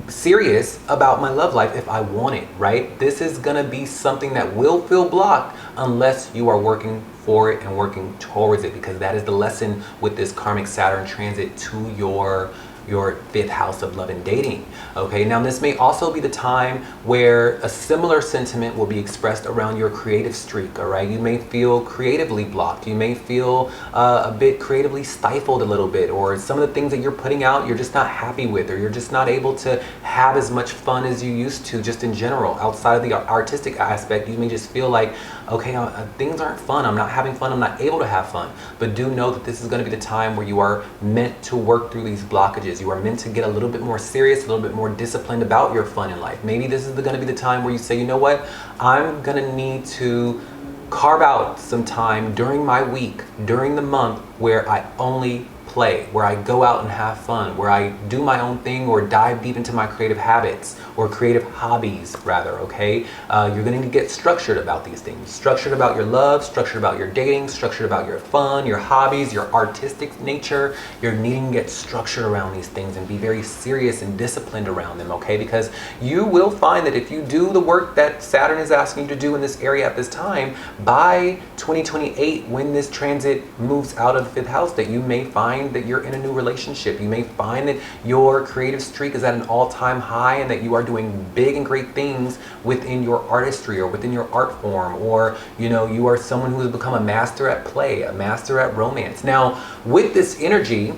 serious about my love life if I want it, right? This is going to be something that will feel blocked unless you are working for it and working towards it, because that is the lesson with this karmic Saturn transit to your 5th house of love and dating. Okay, now this may also be the time where a similar sentiment will be expressed around your creative streak. All right, you may feel creatively blocked. You may feel a bit creatively stifled a little bit, or some of the things that you're putting out you're just not happy with, or you're just not able to have as much fun as you used to just in general. Outside of the artistic aspect, you may just feel like, okay, things aren't fun. I'm not having fun. I'm not able to have fun. But do know that this is going to be the time where you are meant to work through these blockages. You are meant to get a little bit more serious, a little bit more disciplined about your fun in life. Maybe this is going to be the time where you say, you know what, I'm going to need to carve out some time during my week, during the month, where I only play, where I go out and have fun, where I do my own thing or dive deep into my creative habits or creative hobbies rather, okay? You're going to get structured about these things. Structured about your love, structured about your dating, structured about your fun, your hobbies, your artistic nature. You're needing to get structured around these things and be very serious and disciplined around them, okay? Because you will find that if you do the work that Saturn is asking you to do in this area at this time, by 2028, when this transit moves out of the 5th house, that you may find that you're in a new relationship. You may find that your creative streak is at an all-time high and that you are doing big and great things within your artistry or within your art form, or you know, you are someone who has become a master at play, a master at romance. Now, with this energy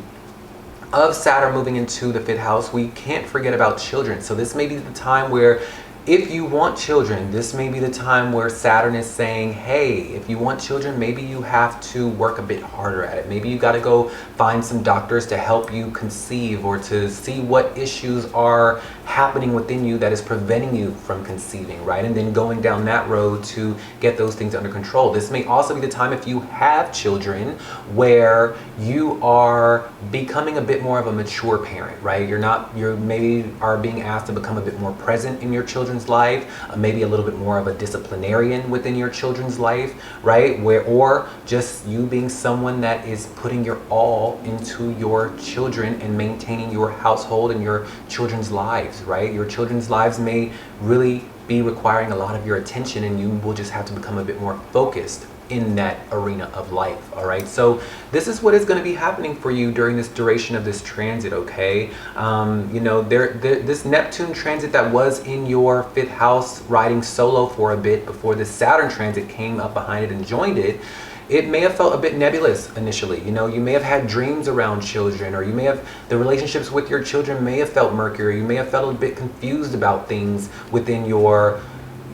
of Saturn moving into the 5th house, we can't forget about children. So this may be the time where if you want children, this may be the time where Saturn is saying, hey, if you want children, maybe you have to work a bit harder at it. Maybe you got to go find some doctors to help you conceive, or to see what issues are happening within you that is preventing you from conceiving, right? And then going down that road to get those things under control. This may also be the time, if you have children, where you are becoming a bit more of a mature parent, right? You're maybe are being asked to become a bit more present in your children's life, maybe a little bit more of a disciplinarian within your children's life, right? Or just you being someone that is putting your all into your children and maintaining your household and your children's lives, right? Your children's lives may really be requiring a lot of your attention, and you will just have to become a bit more focused in that arena of life. All right, so this is what is going to be happening for you during this duration of this transit. Okay, you know, this Neptune transit that was in your 5th house riding solo for a bit before this Saturn transit came up behind it and joined it, it may have felt a bit nebulous initially. You know, you may have had dreams around children, or you may have, the relationships with your children may have felt murky, or you may have felt a bit confused about things within your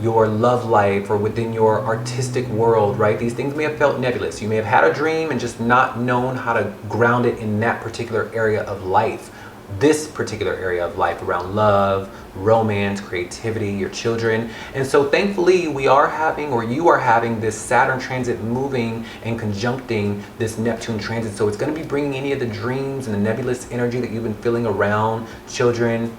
love life or within your artistic world, right? These things may have felt nebulous. You may have had a dream and just not known how to ground it in that particular area of life. This particular area of life around love, romance, creativity, your children. And so thankfully we are having, or you are having, this Saturn transit moving and conjuncting this Neptune transit. So it's going to be bringing any of the dreams and the nebulous energy that you've been feeling around children,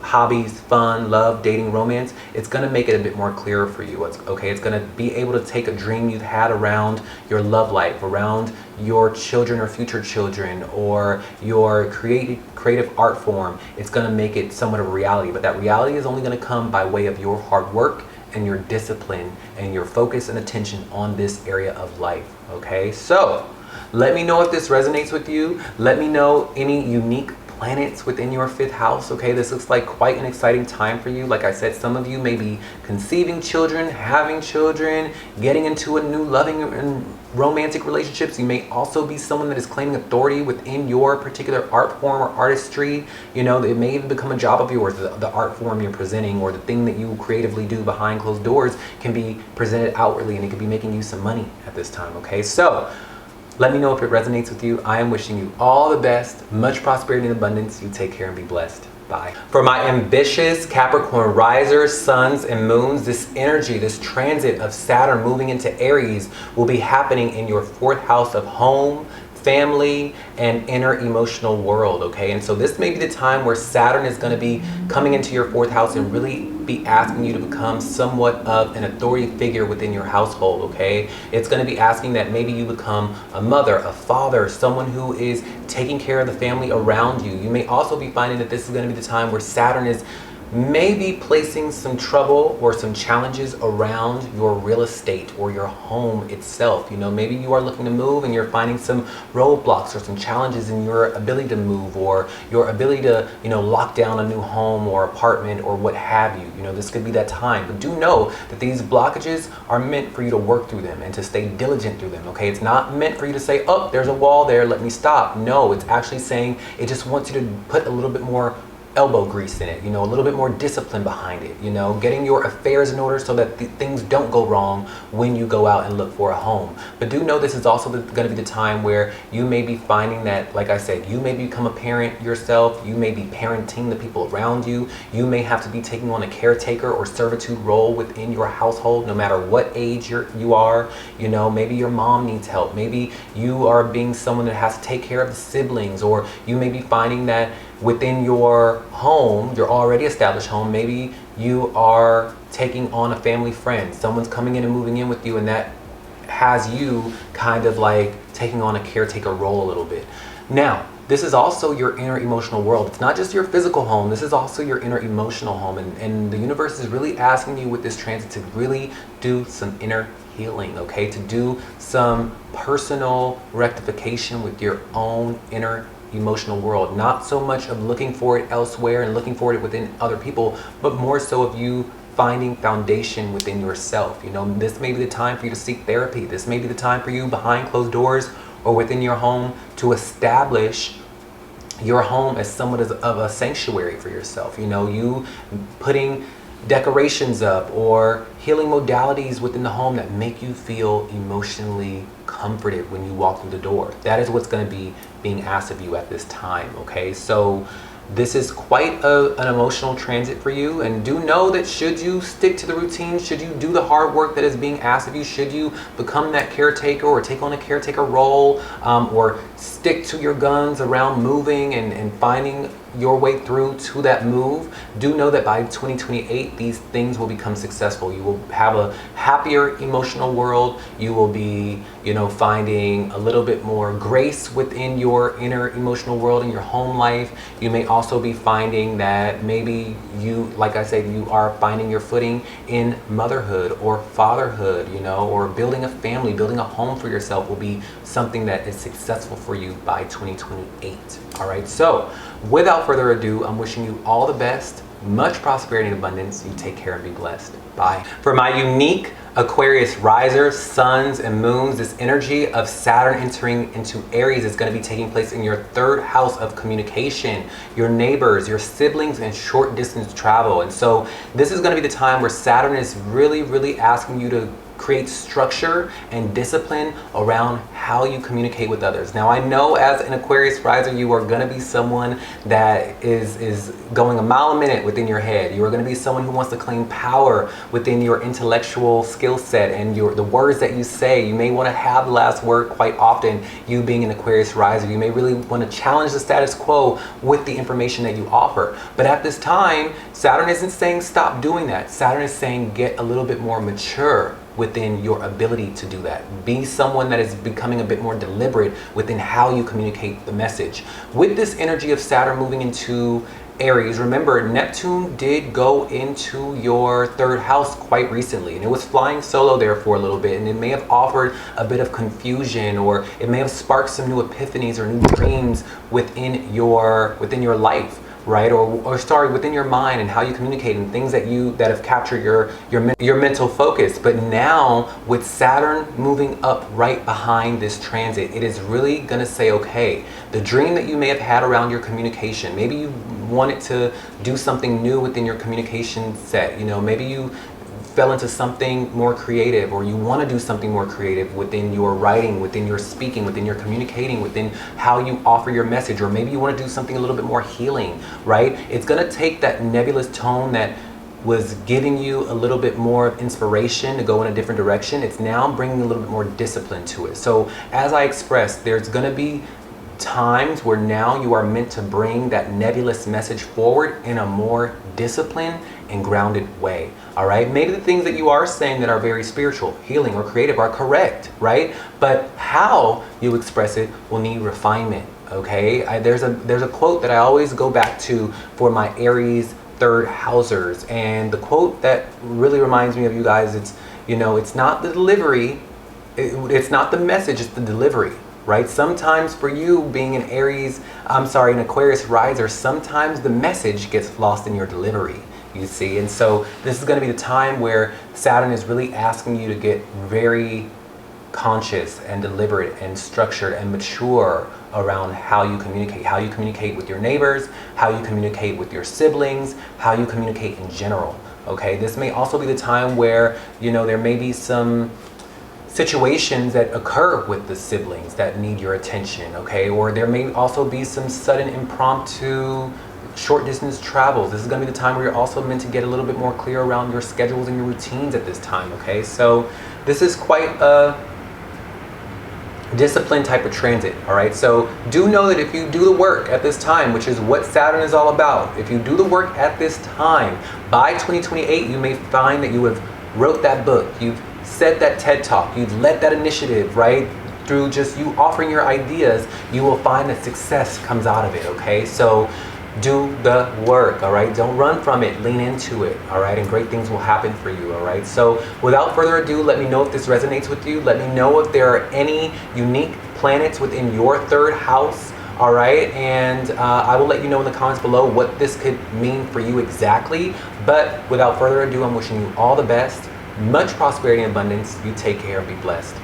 hobbies, fun, love, dating, romance. It's going to make it a bit more clearer for you. It's going to be able to take a dream you've had around your love life, around your children or future children, or your creative art form. It's going to make it somewhat of a reality, but that reality is only going to come by way of your hard work and your discipline and your focus and attention on this area of life. Okay, so let me know if this resonates with you. Let me know any unique planets within your 5th house. Okay, this looks like quite an exciting time for you. Like I said, some of you may be conceiving children, having children, getting into a new loving and romantic relationships. You may also be someone that is claiming authority within your particular art form or artistry. You know, it may even become a job of yours. The art form you're presenting, or the thing that you creatively do behind closed doors, can be presented outwardly, and it could be making you some money at this time. Okay, so let me know if it resonates with you. I am wishing you all the best, much prosperity and abundance. You take care and be blessed. Bye. For my ambitious Capricorn risers, suns, and moons, this energy, this transit of Saturn moving into Aries will be happening in your 4th house of home, family, and inner emotional world. Okay, and so this may be the time where Saturn is going to be coming into your 4th house and really be asking you to become somewhat of an authority figure within your household. Okay, it's going to be asking that maybe you become a mother, a father, someone who is taking care of the family around you. You may also be finding that this is going to be the time where Saturn is maybe placing some trouble or some challenges around your real estate or your home itself. You know, maybe you are looking to move and you're finding some roadblocks or some challenges in your ability to move, or your ability to, you know, lock down a new home or apartment or what have you. You know, this could be that time. But do know that these blockages are meant for you to work through them and to stay diligent through them. Okay, it's not meant for you to say, oh, there's a wall there, let me stop. No, it's actually saying it just wants you to put a little bit more elbow grease in it, you know, a little bit more discipline behind it, you know, getting your affairs in order so that things don't go wrong when you go out and look for a home. But do know this is also going to be the time where you may be finding that, like I said, you may become a parent yourself, you may be parenting the people around you, you may have to be taking on a caretaker or servitude role within your household, no matter what age you are. You know, maybe your mom needs help, maybe you are being someone that has to take care of the siblings, or you may be finding that within your home, your already established home, maybe you are taking on a family friend. Someone's coming in and moving in with you, and that has you kind of like taking on a caretaker role a little bit. Now, this is also your inner emotional world. It's not just your physical home, this is also your inner emotional home. And the universe is really asking you with this transit to really do some inner healing, okay? To do some personal rectification with your own inner emotional world. Not so much of looking for it elsewhere and looking for it within other people, but more so of you finding foundation within yourself. You know, this may be the time for you to seek therapy. This may be the time for you behind closed doors or within your home to establish your home as somewhat of a sanctuary for yourself. You know, you putting decorations up or healing modalities within the home that make you feel emotionally comforted when you walk through the door. That is what's going to be being asked of you at this time. Okay, so this is quite an emotional transit for you, and do know that should you stick to the routine, should you do the hard work that is being asked of you, should you become that caretaker or take on a caretaker role, or stick to your guns around moving and finding your way through to that move, do know that by 2028 these things will become successful. You will have a happier emotional world. You will be, you know, finding a little bit more grace within your inner emotional world in your home life. You may also be finding that maybe you, like I said, you are finding your footing in motherhood or fatherhood, you know, or building a family, building a home for yourself will be something that is successful for you by 2028. All right, so without further ado, I'm wishing you all the best, much prosperity and abundance. You take care and be blessed. Bye. For my unique Aquarius risers, suns, and moons, this energy of Saturn entering into Aries is going to be taking place in your third house of communication, your neighbors, your siblings, and short distance travel. And so this is going to be the time where Saturn is really asking you to create structure and discipline around how you communicate with others. Now, I know as an Aquarius riser, you are going to be someone that is going a mile a minute within your head. You are going to be someone who wants to claim power within your intellectual skill set and the words that you say. You may want to have the last word quite often. You being an Aquarius riser, you may really want to challenge the status quo with the information that you offer. But at this time, Saturn isn't saying stop doing that. Saturn is saying get a little bit more mature within your ability to do that. Be someone that is becoming a bit more deliberate within how you communicate the message. With this energy of Saturn moving into Aries, remember Neptune did go into your third house quite recently, and it was flying solo there for a little bit, and it may have offered a bit of confusion, or it may have sparked some new epiphanies or new dreams within your life. Right, or sorry, within your mind and how you communicate and things that have captured your mental focus. But now with Saturn moving up right behind this transit, it is really gonna say, okay, the dream that you may have had around your communication, maybe you wanted to do something new within your communication set. You know, maybe you fell into something more creative, or you want to do something more creative within your writing, within your speaking, within your communicating, within how you offer your message, or maybe you want to do something a little bit more healing, right? It's going to take that nebulous tone that was giving you a little bit more inspiration to go in a different direction. It's now bringing a little bit more discipline to it. So as I expressed, there's going to be times where now you are meant to bring that nebulous message forward in a more disciplined and grounded way. All right, maybe the things that you are saying that are very spiritual, healing, or creative are correct, right? But how you express it will need refinement. Okay, there's a quote that I always go back to for my Aries third housers, and the quote that really reminds me of you guys, it's, you know, it's not the delivery, it's not the message, it's the delivery. Right? Sometimes for you being an an Aquarius riser, sometimes the message gets lost in your delivery, you see. And so this is going to be the time where Saturn is really asking you to get very conscious and deliberate and structured and mature around how you communicate with your neighbors, how you communicate with your siblings, how you communicate in general. Okay, this may also be the time where, you know, there may be some situations that occur with the siblings that need your attention, okay? Or there may also be some sudden impromptu short distance travels. This is going to be the time where you're also meant to get a little bit more clear around your schedules and your routines at this time, okay? So this is quite a disciplined type of transit, all right? So do know that if you do the work at this time, which is what Saturn is all about, if you do the work at this time, by 2028, you may find that you have wrote that book, you've said that TED Talk, you've led that initiative, right? Through just you offering your ideas, you will find that success comes out of it, okay? So do the work, all right? Don't run from it, lean into it, all right? And great things will happen for you, all right? So without further ado, let me know if this resonates with you. Let me know if there are any unique planets within your third house, all right? And I will let you know in the comments below what this could mean for you exactly. But without further ado, I'm wishing you all the best. Much prosperity and abundance. You take care and be blessed.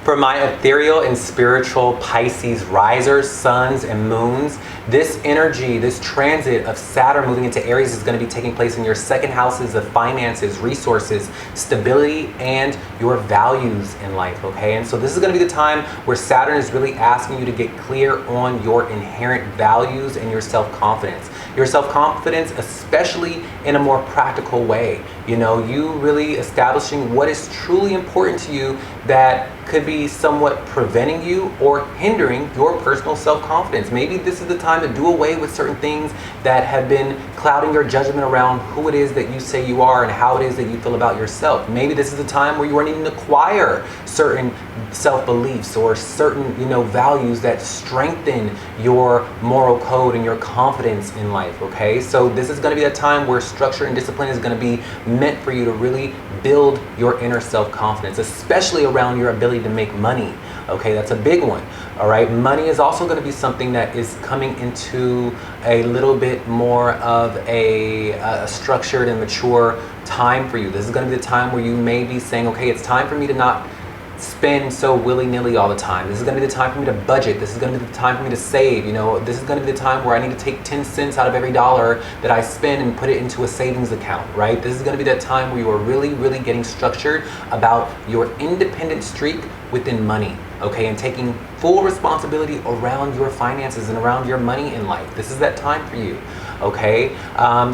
For my ethereal and spiritual Pisces risers, suns, and moons, this energy, this transit of Saturn moving into Aries is going to be taking place in your second houses of finances, resources, stability, and your values in life, okay? And so this is going to be the time where Saturn is really asking you to get clear on your inherent values and your self-confidence. Your self-confidence, especially in a more practical way. You know, you really establishing what is truly important to you that could be somewhat preventing you or hindering your personal self-confidence. Maybe this is the time to do away with certain things that have been clouding your judgment around who it is that you say you are and how it is that you feel about yourself. Maybe this is the time where you are needing to acquire certain self-beliefs or certain, you know, values that strengthen your moral code and your confidence in life, okay? So this is going to be a time where structure and discipline is going to be meant for you to really build your inner self-confidence, especially around your ability to make money, Okay, that's a big one. All right, money is also going to be something that is coming into a little bit more of a structured and mature time for you. This is going to be the time where you may be saying, okay, it's time for me to not spend so willy-nilly all the time. This is going to be the time for me to budget. This is going to be the time for me to save. You know, this is going to be the time where I need to take 10 cents out of every dollar that I spend and put it into a savings account, right? This is going to be that time where you are really, really getting structured about your independent streak within money, okay, and taking full responsibility around your finances and around your money in life. This is that time for you. Okay,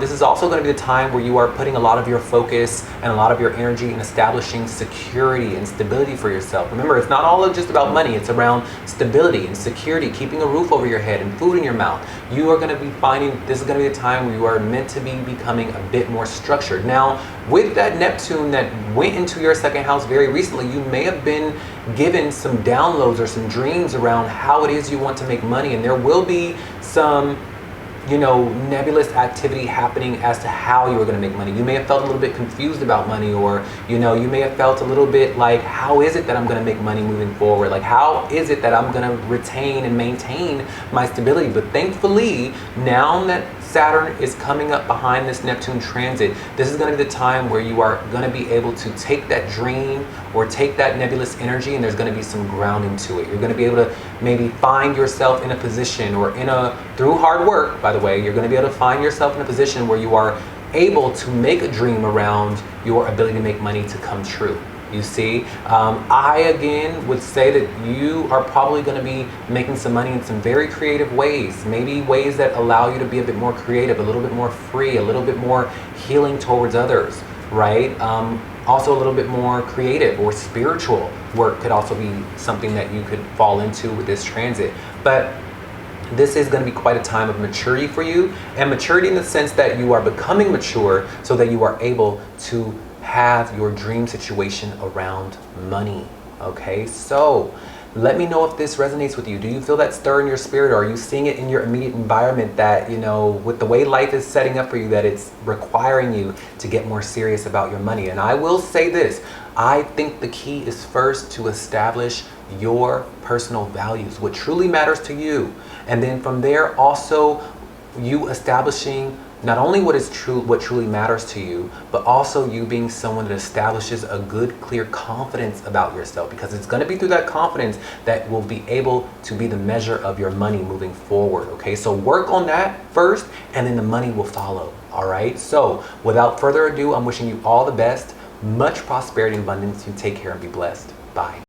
this is also going to be the time where you are putting a lot of your focus and a lot of your energy in establishing security and stability for yourself. Remember, it's not all just about money. It's around stability and security, keeping a roof over your head and food in your mouth. You are going to be finding this is going to be the time where you are meant to be becoming a bit more structured. Now, with that Neptune that went into your second house very recently, you may have been given some downloads or some dreams around how it is you want to make money, and there will be some, you know, nebulous activity happening as to how you are going to make money. You may have felt a little bit confused about money, or, you know, you may have felt a little bit like, how is it that I'm going to make money moving forward? Like, how is it that I'm going to retain and maintain my stability? But thankfully, now that Saturn is coming up behind this Neptune transit, this is going to be the time where you are going to be able to take that dream or take that nebulous energy, and there's going to be some grounding to it. You're going to be able to maybe find yourself in a position, or through hard work, by the way, you're going to be able to find yourself in a position where you are able to make a dream around your ability to make money to come true. You see, I again would say that you are probably going to be making some money in some very creative ways, maybe ways that allow you to be a bit more creative, a little bit more free, a little bit more healing towards others, right? Also a little bit more creative or spiritual work could also be something that you could fall into with this transit. But this is going to be quite a time of maturity for you, and maturity in the sense that you are becoming mature so that you are able to have your dream situation around money. Okay, so let me know if this resonates with you. Do you feel that stir in your spirit, or are you seeing it in your immediate environment that, you know, with the way life is setting up for you, that it's requiring you to get more serious about your money? And I will say this, I think the key is first to establish your personal values, what truly matters to you. And then from there, also you establishing not only what truly matters to you, but also you being someone that establishes a good, clear confidence about yourself, because it's going to be through that confidence that will be able to be the measure of your money moving forward. Okay, so work on that first, and then the money will follow. All right, so without further ado, I'm wishing you all the best, much prosperity and abundance. You take care and be blessed. Bye.